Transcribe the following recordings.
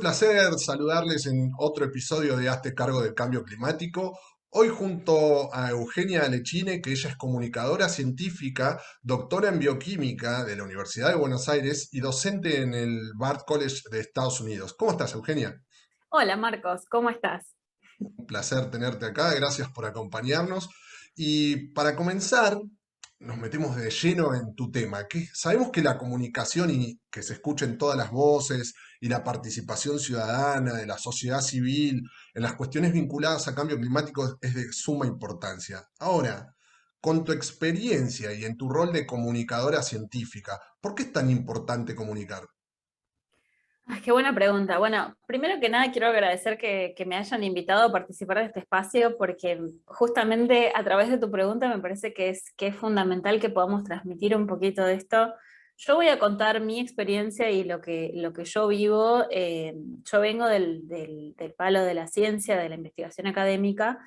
placer saludarles en otro episodio de Hazte Cargo del Cambio Climático. Hoy junto a Eugenia Lechine, que ella es comunicadora científica, doctora en bioquímica de la Universidad de Buenos Aires y docente en el Bard College de Estados Unidos. ¿Cómo estás, Eugenia? Hola Marcos, ¿cómo estás? Un placer tenerte acá, gracias por acompañarnos. Y para comenzar, nos metemos de lleno en tu tema, que sabemos que la comunicación y que se escuchen todas las voces y la participación ciudadana de la sociedad civil en las cuestiones vinculadas a cambio climático es de suma importancia. Ahora, con tu experiencia y en tu rol de comunicadora científica, ¿por qué es tan importante comunicar? Ay, qué buena pregunta. Bueno, primero que nada quiero agradecer que me hayan invitado a participar de este espacio porque justamente a través de tu pregunta me parece que es fundamental que podamos transmitir un poquito de esto. Yo voy a contar mi experiencia y lo que yo vivo. Yo vengo del palo de la ciencia, de la investigación académica,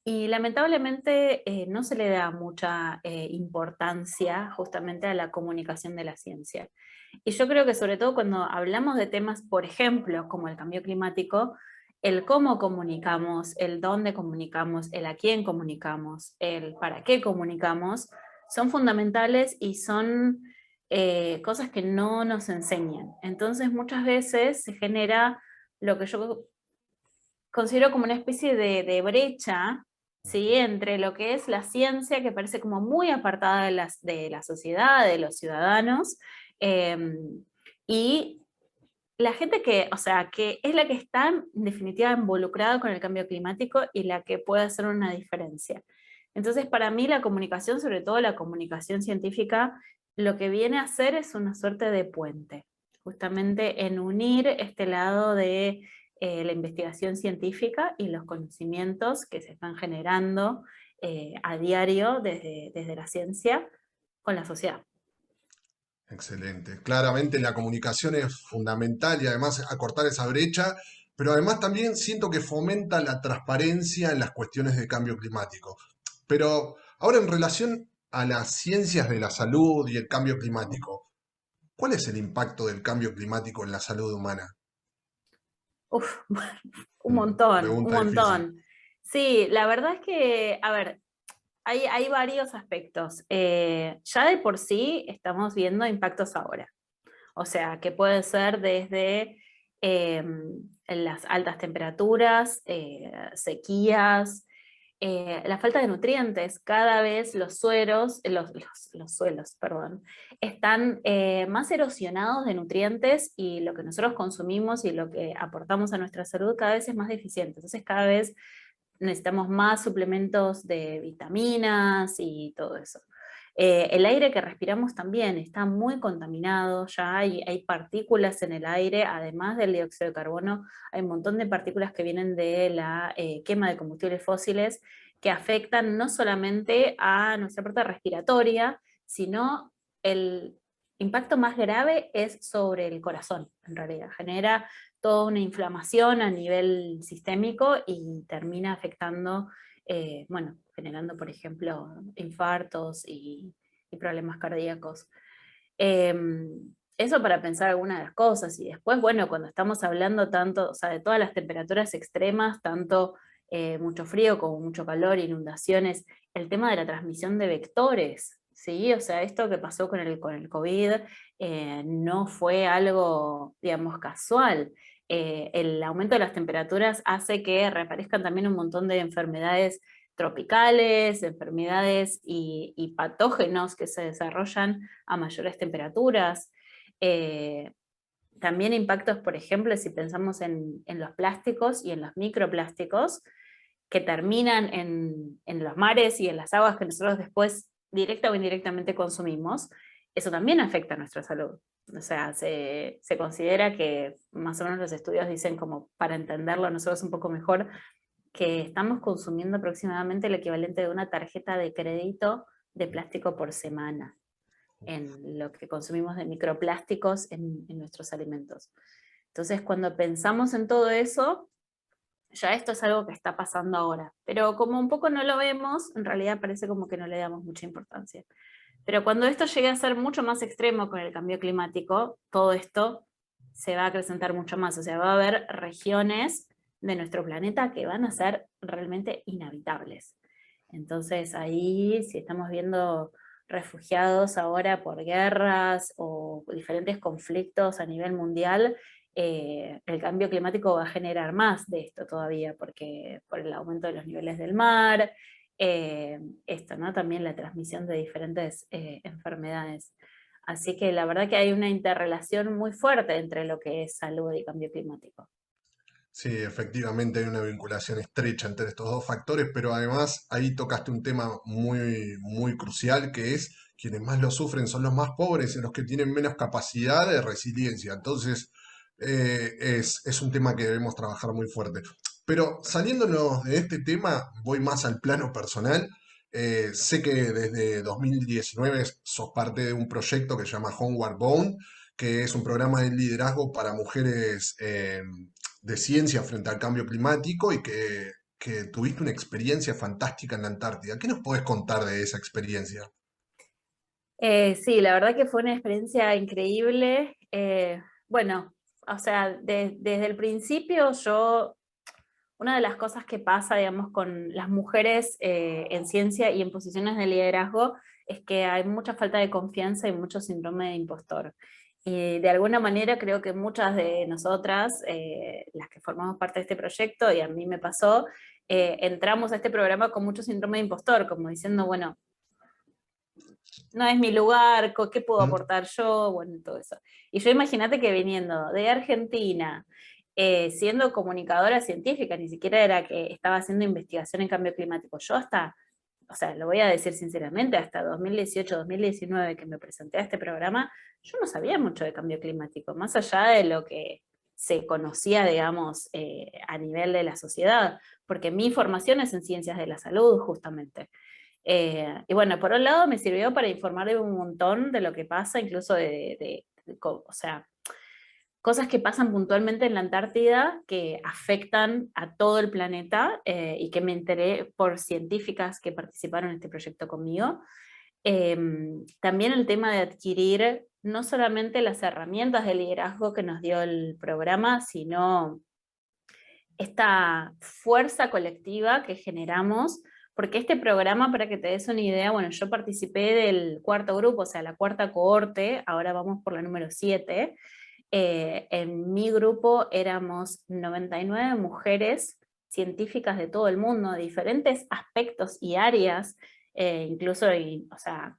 y lamentablemente no se le da mucha importancia justamente a la comunicación de la ciencia. Y yo creo que sobre todo cuando hablamos de temas, por ejemplo, como el cambio climático, el cómo comunicamos, el dónde comunicamos, el a quién comunicamos, el para qué comunicamos, son fundamentales y son cosas que no nos enseñan. Entonces muchas veces se genera lo que yo considero como una especie de brecha, ¿sí? Entre lo que es la ciencia, que parece como muy apartada de la sociedad, de los ciudadanos, eh, y la gente que, o sea, que es la que está en definitiva involucrada con el cambio climático y la que puede hacer una diferencia. Entonces, para mí la comunicación, sobre todo la comunicación científica, lo que viene a hacer es una suerte de puente, justamente en unir este lado de la investigación científica y los conocimientos que se están generando a diario desde la ciencia con la sociedad. Excelente. Claramente la comunicación es fundamental y además acortar esa brecha, pero además también siento que fomenta la transparencia en las cuestiones de cambio climático. Pero ahora en relación a las ciencias de la salud y el cambio climático, ¿cuál es el impacto del cambio climático en la salud humana? Uf, un montón, un Pregunta difícil. montón. Sí, la verdad es que, a ver, hay varios aspectos. Ya de por sí estamos viendo impactos ahora. O sea, que puede ser desde eh, las altas temperaturas, sequías, la falta de nutrientes. Cada vez los suelos, los suelos, perdón, están más erosionados de nutrientes y lo que nosotros consumimos y lo que aportamos a nuestra salud cada vez es más deficiente. Entonces cada vez necesitamos más suplementos de vitaminas y todo eso. El aire que respiramos también está muy contaminado, ya hay partículas en el aire, además del dióxido de carbono, hay un montón de partículas que vienen de la quema de combustibles fósiles que afectan no solamente a nuestra parte respiratoria, sino el impacto más grave es sobre el corazón, en realidad. Genera toda una inflamación a nivel sistémico y termina afectando, bueno, generando, por ejemplo, infartos y problemas cardíacos. Eh, Eso para pensar algunas de las cosas. Y después, bueno, cuando estamos hablando tanto, o sea, de todas las temperaturas extremas, tanto mucho frío como mucho calor, inundaciones, el tema de la transmisión de vectores, ¿sí? O sea, esto que pasó con el COVID no fue algo, digamos, casual. El aumento de las temperaturas hace que reaparezcan también un montón de enfermedades tropicales, enfermedades y patógenos que se desarrollan a mayores temperaturas. Eh, También impactos, por ejemplo, si pensamos en los plásticos y en los microplásticos que terminan en los mares y en las aguas que nosotros después directa o indirectamente consumimos, eso también afecta a nuestra salud. O sea, se considera que más o menos los estudios dicen como para entenderlo nosotros un poco mejor, que estamos consumiendo aproximadamente el equivalente de una tarjeta de crédito de plástico por semana en lo que consumimos de microplásticos en nuestros alimentos. Entonces, cuando pensamos en todo eso, ya esto es algo que está pasando ahora. Pero como un poco no lo vemos, en realidad parece como que no le damos mucha importancia. Pero cuando esto llegue a ser mucho más extremo con el cambio climático, todo esto se va a acrecentar mucho más. O sea, va a haber regiones de nuestro planeta que van a ser realmente inhabitables. Entonces ahí, si estamos viendo refugiados ahora por guerras o diferentes conflictos a nivel mundial, el cambio climático va a generar más de esto todavía, porque por el aumento de los niveles del mar, esto, ¿no? También la transmisión de diferentes enfermedades. Así que la verdad que hay una interrelación muy fuerte entre lo que es salud y cambio climático. Sí, efectivamente hay una vinculación estrecha entre estos dos factores, pero además ahí tocaste un tema muy, muy crucial que es quienes más lo sufren son los más pobres y los que tienen menos capacidad de resiliencia. Entonces, es un tema que debemos trabajar muy fuerte. Pero saliéndonos de este tema, voy más al plano personal. Sé que desde 2019 sos parte de un proyecto que se llama Homeward Bound, que es un programa de liderazgo para mujeres de ciencia frente al cambio climático y que tuviste una experiencia fantástica en la Antártida. ¿Qué nos podés contar de esa experiencia? Sí, la verdad que fue una experiencia increíble. Bueno, o sea, desde el principio una de las cosas que pasa, digamos, con las mujeres en ciencia y en posiciones de liderazgo es que hay mucha falta de confianza y mucho síndrome de impostor. Y de alguna manera creo que muchas de nosotras, las que formamos parte de este proyecto, y a mí me pasó, entramos a este programa con mucho síndrome de impostor, como diciendo, bueno, no es mi lugar, ¿qué puedo ¿Mm? aportar yo? Bueno, todo eso. Y yo imagínate que viniendo de Argentina, siendo comunicadora científica, ni siquiera era que estaba haciendo investigación en cambio climático, yo hasta, o sea, lo voy a decir sinceramente, hasta 2018, 2019 que me presenté a este programa, yo no sabía mucho de cambio climático, más allá de lo que se conocía, digamos, a nivel de la sociedad, porque mi formación es en ciencias de la salud, justamente. Y bueno, por un lado me sirvió para informar de un montón de lo que pasa, incluso o sea, cosas que pasan puntualmente en la Antártida que afectan a todo el planeta y que me enteré por científicas que participaron en este proyecto conmigo. También el tema de adquirir no solamente las herramientas de liderazgo que nos dio el programa, sino esta fuerza colectiva que generamos, porque este programa, para que te des una idea, bueno, yo participé del cuarto grupo, o sea, la cuarta cohorte, ahora vamos por la número 7. En mi grupo éramos 99 mujeres científicas de todo el mundo, de diferentes aspectos y áreas, incluso, o sea,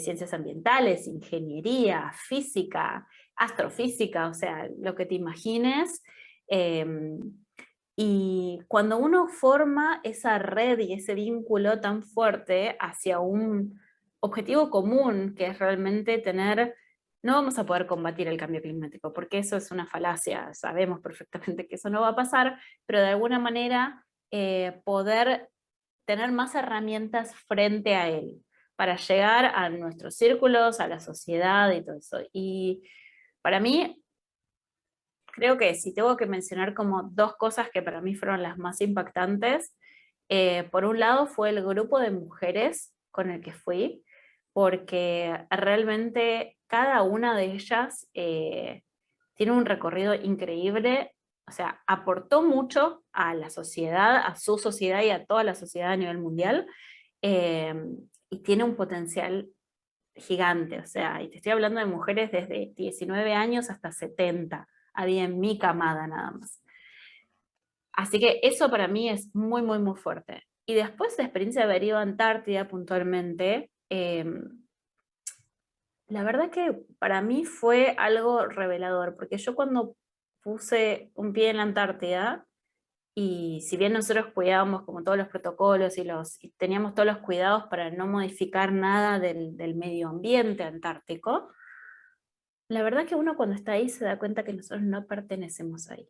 ciencias ambientales, ingeniería, física, astrofísica, o sea, lo que te imagines. Eh, y cuando uno forma esa red y ese vínculo tan fuerte hacia un objetivo común, que es realmente tener, no vamos a poder combatir el cambio climático, porque eso es una falacia, sabemos perfectamente que eso no va a pasar, pero de alguna manera poder tener más herramientas frente a él para llegar a nuestros círculos, a la sociedad y todo eso. Y para mí creo que si tengo que mencionar como dos cosas que para mí fueron las más impactantes, por un lado fue el grupo de mujeres con el que fui, porque realmente cada una de ellas tiene un recorrido increíble, o sea, aportó mucho a la sociedad, a su sociedad y a toda la sociedad a nivel mundial, eh, y tiene un potencial gigante, o sea, y te estoy hablando de mujeres desde 19 años hasta 70 había en mi camada nada más. Así que eso para mí es muy, muy, muy fuerte. Y después la experiencia de haber ido a Antártida puntualmente, la verdad que para mí fue algo revelador, porque yo cuando puse un pie en la Antártida, y si bien nosotros cuidábamos como todos los protocolos y teníamos todos los cuidados para no modificar nada del medio ambiente antártico, la verdad que uno cuando está ahí se da cuenta que nosotros no pertenecemos ahí.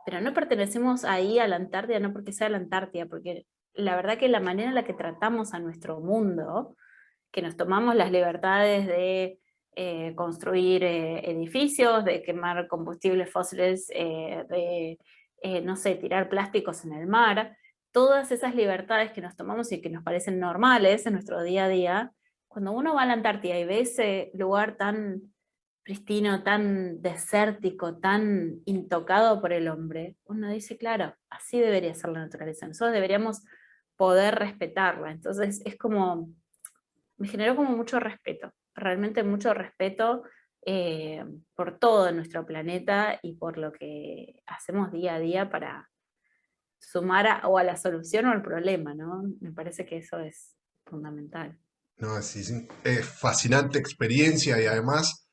Pero no pertenecemos ahí a la Antártida, no porque sea la Antártida, porque la verdad que la manera en la que tratamos a nuestro mundo, que nos tomamos las libertades de construir edificios, de quemar combustibles fósiles, no sé, tirar plásticos en el mar, todas esas libertades que nos tomamos y que nos parecen normales en nuestro día a día, cuando uno va a la Antártida y ve ese lugar tan pristino, tan desértico, tan intocado por el hombre, uno dice, claro, así debería ser la naturaleza. Nosotros deberíamos poder respetarla. Entonces es como, me generó como mucho respeto, realmente mucho respeto por todo nuestro planeta y por lo que hacemos día a día para sumar o a la solución o al problema, ¿no? Me parece que eso es fundamental. No, sí, sí, es fascinante experiencia y además,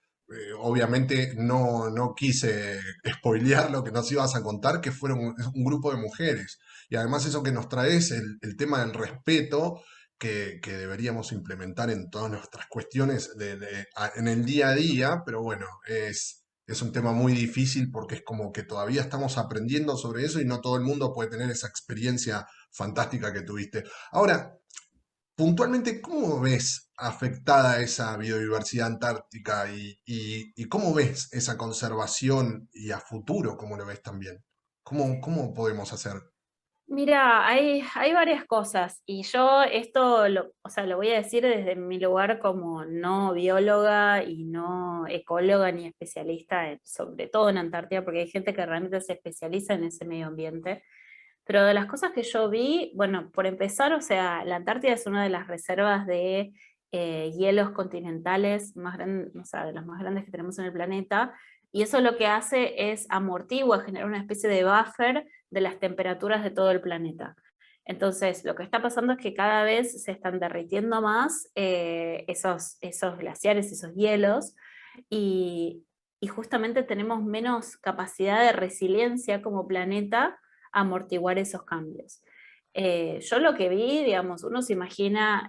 obviamente no quise spoilear lo que nos ibas a contar, que fueron un grupo de mujeres. Y además eso que nos traes, el tema del respeto que deberíamos implementar en todas nuestras cuestiones en el día a día, pero bueno, es un tema muy difícil porque es como que todavía estamos aprendiendo sobre eso y no todo el mundo puede tener esa experiencia fantástica que tuviste. Ahora, puntualmente, ¿cómo ves afectada esa biodiversidad antártica y cómo ves esa conservación y a futuro, cómo lo ves también? ¿Cómo podemos hacer? Mira, hay varias cosas y yo esto o sea, lo voy a decir desde mi lugar como no bióloga y no ecóloga ni especialista, sobre todo en Antártida, porque hay gente que realmente se especializa en ese medio ambiente. Pero de las cosas que yo vi, bueno, por empezar, o sea, la Antártida es una de las reservas de hielos continentales más grandes, o sea, de las más grandes que tenemos en el planeta, y eso lo que hace es amortigua, generar una especie de buffer de las temperaturas de todo el planeta. Entonces, lo que está pasando es que cada vez se están derritiendo más esos glaciares, esos hielos, y, y justamente tenemos menos capacidad de resiliencia como planeta amortiguar esos cambios. Yo lo que vi, digamos, uno se imagina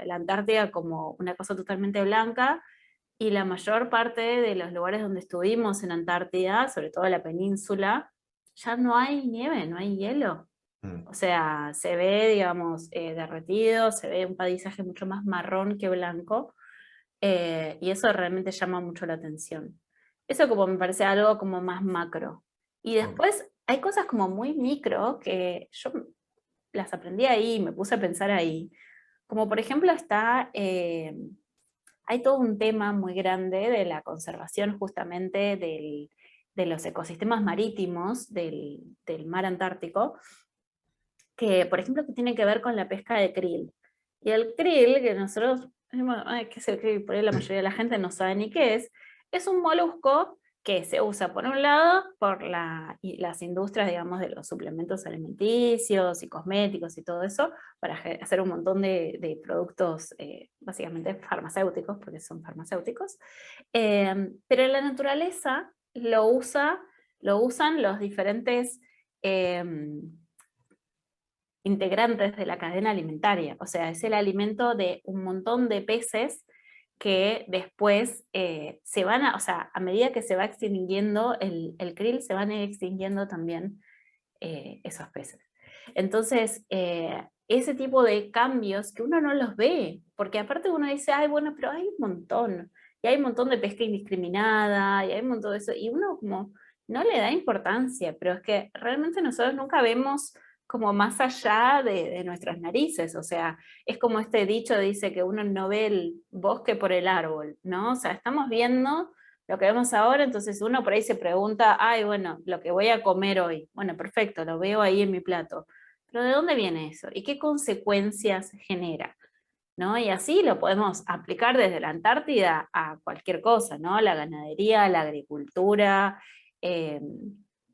la Antártida como una cosa totalmente blanca y la mayor parte de los lugares donde estuvimos en Antártida, sobre todo la península, ya no hay nieve, no hay hielo. Mm, O sea, se ve, digamos, derretido, se ve un paisaje mucho más marrón que blanco, y eso realmente llama mucho la atención. Eso como me parece algo como más macro. Y ok. después hay cosas como muy micro que yo las aprendí ahí, me puse a pensar ahí. Como por ejemplo hay todo un tema muy grande de la conservación justamente de los ecosistemas marítimos del mar Antártico, que por ejemplo que tiene que ver con la pesca de krill. Y el krill, que nosotros, ay, ¿qué es el krill? Por ahí la Sí, mayoría de la gente no sabe ni qué es un molusco que se usa por un lado por las industrias, digamos, de los suplementos alimenticios y cosméticos y todo eso, para hacer un montón de productos básicamente farmacéuticos, porque son farmacéuticos. Pero en la naturaleza lo usan los diferentes integrantes de la cadena alimentaria. O sea, es el alimento de un montón de peces que después se van a, o sea, a medida que se va extinguiendo el krill, se van a ir extinguiendo también esos peces. Entonces, ese tipo de cambios que uno no los ve, porque aparte uno dice, ay, bueno, pero hay un montón, y hay un montón de pesca indiscriminada, y hay un montón de eso, y uno como no le da importancia, pero es que realmente nosotros nunca vemos como más allá de nuestras narices, o sea, es como este dicho dice que uno no ve el bosque por el árbol, ¿no? O sea, estamos viendo lo que vemos ahora, entonces uno por ahí se pregunta, ay, bueno, lo que voy a comer hoy, bueno, perfecto, lo veo ahí en mi plato, pero ¿de dónde viene eso? ¿Y qué consecuencias genera? ¿No? Y así lo podemos aplicar desde la Antártida a cualquier cosa, ¿no? La ganadería, la agricultura, eh,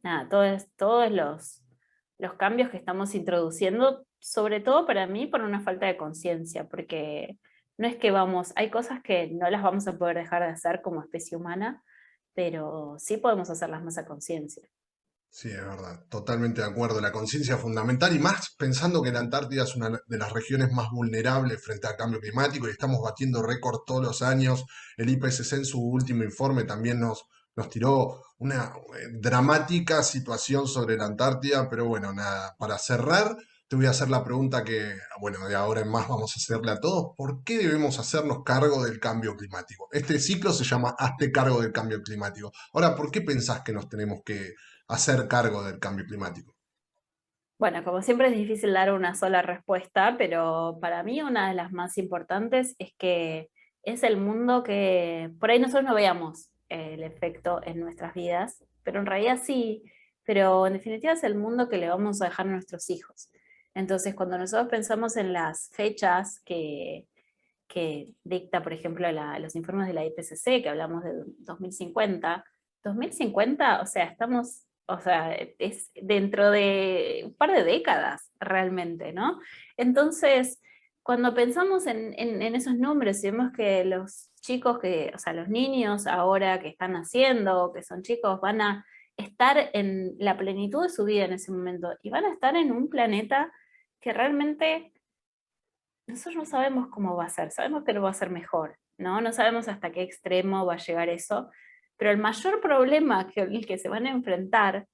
nada, todos los cambios que estamos introduciendo, sobre todo para mí por una falta de conciencia, porque no es que vamos, hay cosas que no las vamos a poder dejar de hacer como especie humana, pero sí podemos hacerlas más a conciencia. sí, es verdad, totalmente de acuerdo. La conciencia es fundamental y más pensando que la Antártida es una de las regiones más vulnerables frente al cambio climático y estamos batiendo récord todos los años. El IPCC en su último informe también nos tiró una dramática situación sobre la Antártida, pero bueno, nada, para cerrar, te voy a hacer la pregunta que, bueno, de ahora en más vamos a hacerle a todos. ¿Por qué debemos hacernos cargo del cambio climático? Este ciclo se llama Hazte cargo del cambio climático. Ahora, ¿por qué pensás que nos tenemos que hacer cargo del cambio climático? Bueno, como siempre es difícil dar una sola respuesta, pero para mí una de las más importantes es que es el mundo que por ahí nosotros no veamos. el efecto en nuestras vidas, pero en realidad sí, pero en definitiva es el mundo que le vamos a dejar a nuestros hijos. Entonces, cuando nosotros pensamos en las fechas que dicta, por ejemplo, los informes de la IPCC, que hablamos de 2050, 2050, o sea, estamos, o sea, es dentro de un par de décadas realmente, ¿no? Entonces, cuando pensamos en esos números y vemos que los chicos o sea, los niños ahora que están naciendo, que son chicos, van a estar en la plenitud de su vida en ese momento y van a estar en un planeta que realmente nosotros no sabemos cómo va a ser, sabemos que no va a ser mejor, ¿no? No sabemos hasta qué extremo va a llegar eso, pero el mayor problema el que se van a enfrentar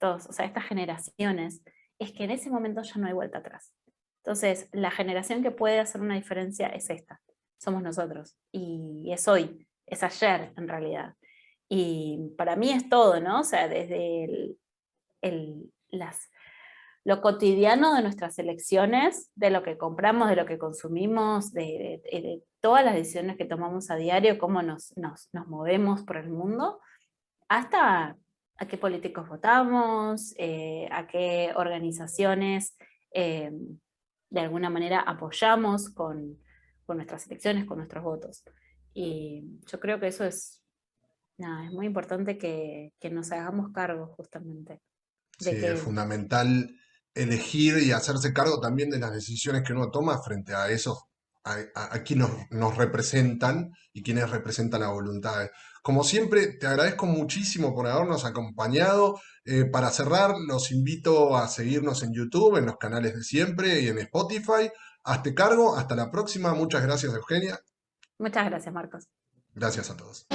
o sea, estas generaciones es que en ese momento ya no hay vuelta atrás. Entonces, la generación que puede hacer una diferencia es esta, somos nosotros, y es hoy, es ayer en realidad. Y para mí es todo, ¿no? O sea, desde lo cotidiano de nuestras elecciones, de lo que compramos, de lo que consumimos, de todas las decisiones que tomamos a diario, cómo nos movemos por el mundo, hasta a qué políticos votamos, a qué organizaciones eh, de alguna manera apoyamos con nuestras elecciones, con nuestros votos. Y yo creo que eso nada, es muy importante que nos hagamos cargo justamente de Sí, es que fundamental elegir y hacerse cargo también de las decisiones que uno toma frente a esos, a quienes nos representan y quienes representan la voluntad. Como siempre, te agradezco muchísimo por habernos acompañado. Para cerrar, los invito a seguirnos en YouTube, en los canales de siempre y en Spotify. Hazte cargo, hasta la próxima. Muchas gracias, Eugenia. muchas gracias, Marcos. Gracias a todos.